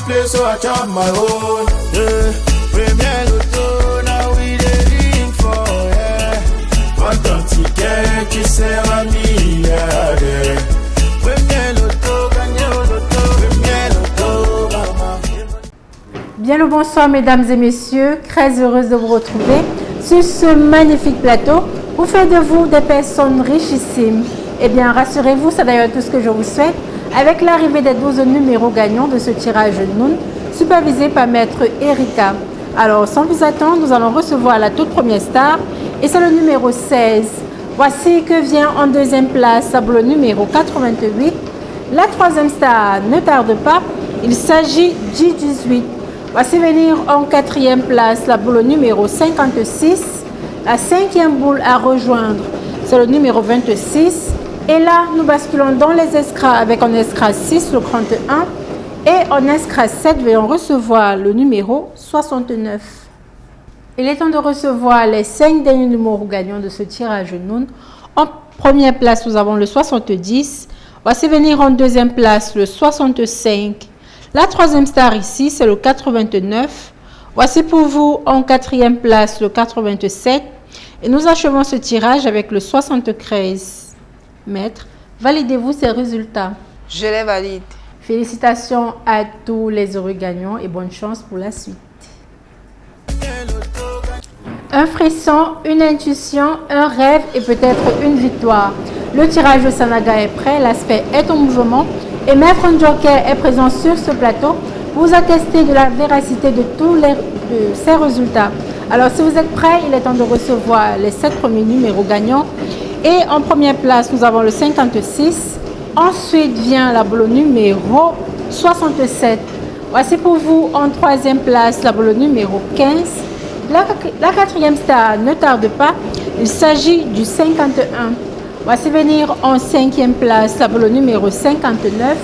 play, so I chop my own. Yeah. Premier Loto, now we dey for, yeah. What don't ticket qui sert à milliardaire. Premier Loto, gagné au loto, premier Loto, maman. Bien le bonsoir mesdames et messieurs, très heureuse de vous retrouver sur ce magnifique plateau pour faire de vous des personnes richissimes. Eh bien rassurez-vous, c'est d'ailleurs tout ce que je vous souhaite avec l'arrivée des 12 numéros gagnants de ce tirage Noun, supervisé par maître Erika. Alors sans plus attendre, nous allons recevoir la toute première star et c'est le numéro 16. Voici que vient en deuxième place pour le numéro 88. La troisième star ne tarde pas, il s'agit J18. Voici venir en quatrième place la boule numéro 56. La cinquième boule à rejoindre, c'est le numéro 26. Et là, nous basculons dans les escras avec en escras 6, le 31. Et en escras 7, nous allons recevoir le numéro 69. Il est temps de recevoir les 5 derniers numéros gagnants de ce tirage Noun. En première place, nous avons le 70. Voici venir en deuxième place le 65. La troisième star ici, c'est le 89. Voici pour vous en quatrième place le 87. Et nous achevons ce tirage avec le 73. Maître, validez-vous ces résultats? Je les valide. Félicitations à tous les heureux gagnants et bonne chance pour la suite. Un frisson, une intuition, un rêve et peut-être une victoire. Le tirage de Sanaga est prêt, l'aspect est en mouvement et Maître Joker est présent sur ce plateau pour vous attester de la véracité de tous ces résultats. Alors si vous êtes prêts, il est temps de recevoir les 7 premiers numéros gagnants. Et en première place, nous avons le 56. Ensuite vient la boule numéro 67. Voici pour vous en troisième place la boule numéro 15. La quatrième star ne tarde pas, il s'agit du 51. Voici venir en cinquième place la boule numéro 59.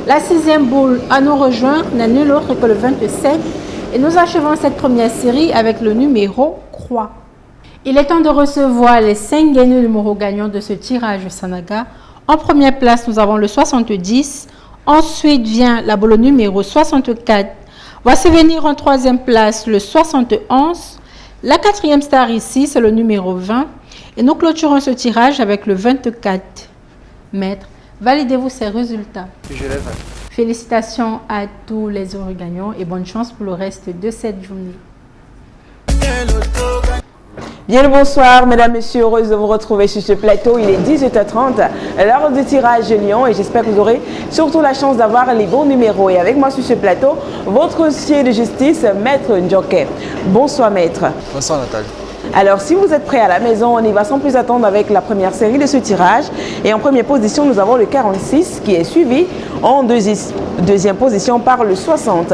La sixième boule à nous rejoindre n'est nul autre que le 27. Et nous achevons cette première série avec le numéro Croix. Il est temps de recevoir les 5 derniers numéros gagnants de ce tirage Sanaga. En première place, nous avons le 70. Ensuite vient la boule numéro 64. Voici venir en troisième place le 71. La quatrième star ici, c'est le numéro 20. Et nous clôturons ce tirage avec le 24. Maître, validez-vous ces résultats? Je les valide. Félicitations à tous les heureux gagnants et bonne chance pour le reste de cette journée. Bien le bonsoir, mesdames, messieurs, heureuse de vous retrouver sur ce plateau. Il est 18h30, l'heure du tirage Lyon et j'espère que vous aurez surtout la chance d'avoir les bons numéros. Et avec moi sur ce plateau, votre huissier de justice, Maître Joker. Bonsoir, Maître. Bonsoir, Nathalie. Alors, si vous êtes prêts à la maison, on y va sans plus attendre avec la première série de ce tirage. Et en première position, nous avons le 46 qui est suivi en deuxième position par le 60.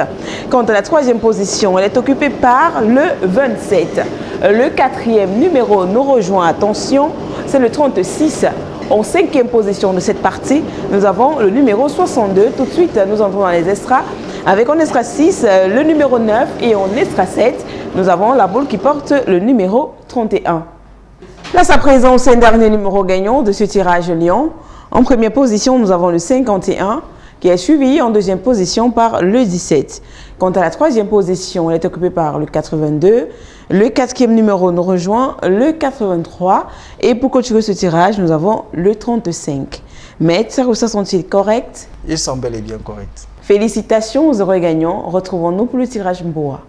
Quant à la troisième position, elle est occupée par le 27. Le quatrième numéro nous rejoint, attention, c'est le 36. En cinquième position de cette partie, nous avons le numéro 62. Tout de suite, nous entrons dans les extras. Avec en extra 6, le numéro 9 et en extra 7, nous avons la boule qui porte le numéro 31. Place à présent, c'est un dernier numéro gagnant de ce tirage Lyon. En première position, nous avons le 51 qui est suivi en deuxième position par le 17. Quant à la troisième position, elle est occupée par le 82. Le quatrième numéro nous rejoint, le 83. Et pour clôturer ce tirage, nous avons le 35. Maître, ça sont-ils corrects? Ils sont bel et bien corrects. Félicitations aux heureux gagnants. Retrouvons-nous pour le tirage Mboa.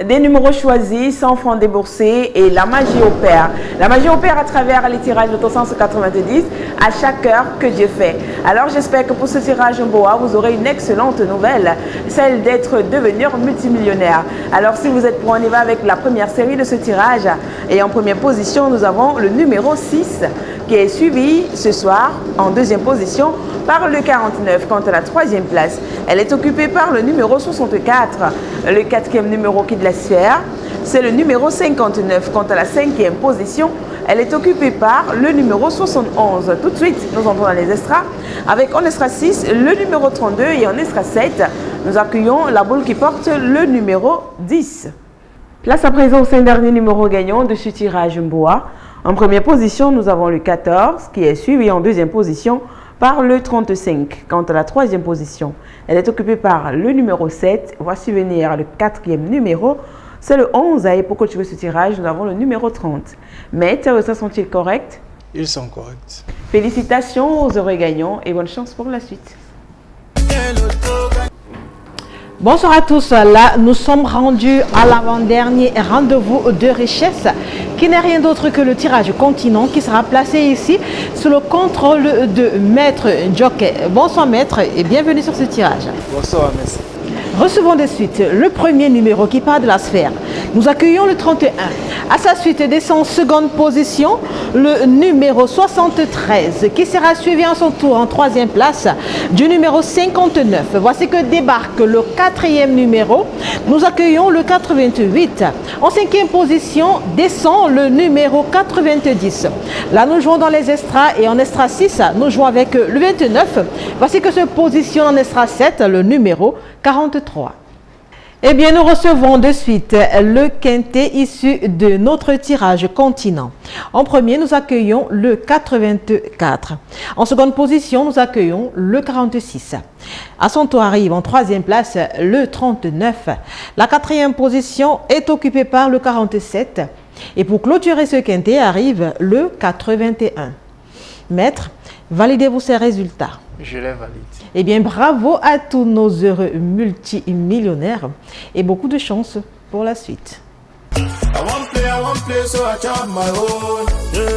Des numéros choisis, 100 francs déboursés et la magie opère. La magie opère à travers les tirages de 190 à chaque heure que Dieu fait. Alors j'espère que pour ce tirage Mboa, vous aurez une excellente nouvelle, celle d'être devenu multimillionnaire. Alors si vous êtes prêts, on y va avec la première série de ce tirage. Et en première position, nous avons le numéro 6 qui est suivi ce soir en deuxième position par le 49. Quant à la troisième place, elle est occupée par le numéro 64. Le quatrième numéro qui de la sphère, c'est le numéro 59. Quant à la cinquième position, elle est occupée par le numéro 71. Tout de suite, nous entrons dans les extras. Avec en extra 6, le numéro 32 et en extra 7, nous accueillons la boule qui porte le numéro 10. Place à présent aux 5 derniers numéros gagnants de ce tirage Mboa. En première position, nous avons le 14 qui est suivi en deuxième position par le 35. Quant à la troisième position, elle est occupée par le numéro 7. Voici venir le quatrième numéro. C'est le 11. Et pour clôturer ce tirage, nous avons le numéro 30. Mais tes résultats sont-ils corrects? Ils sont corrects. Félicitations aux heureux gagnants et bonne chance pour la suite. Bonsoir à tous, là nous sommes rendus à l'avant-dernier rendez-vous de richesse qui n'est rien d'autre que le tirage continent qui sera placé ici sous le contrôle de Maître Jockey. Bonsoir Maître et bienvenue sur ce tirage. Bonsoir, merci. Recevons de suite le premier numéro qui part de la sphère. Nous accueillons le 31. À sa suite descend en seconde position le numéro 73 qui sera suivi en son tour en troisième place du numéro 59. Voici que débarque le quatrième numéro. Nous accueillons le 88. En cinquième position descend le numéro 90. Là nous jouons dans les extras et en extra 6 nous jouons avec le 29. Voici que se positionne en extra 7 le numéro 43. Eh bien, nous recevons de suite le quintet issu de notre tirage continent. En premier, nous accueillons le 84. En seconde position, nous accueillons le 46. À son tour arrive en troisième place le 39. La quatrième position est occupée par le 47. Et pour clôturer ce quintet arrive le 81. Maître, validez-vous ces résultats? Je les valide. Eh bien, bravo à tous nos heureux multimillionnaires et beaucoup de chance pour la suite. I want play, so I chop my own. Yeah.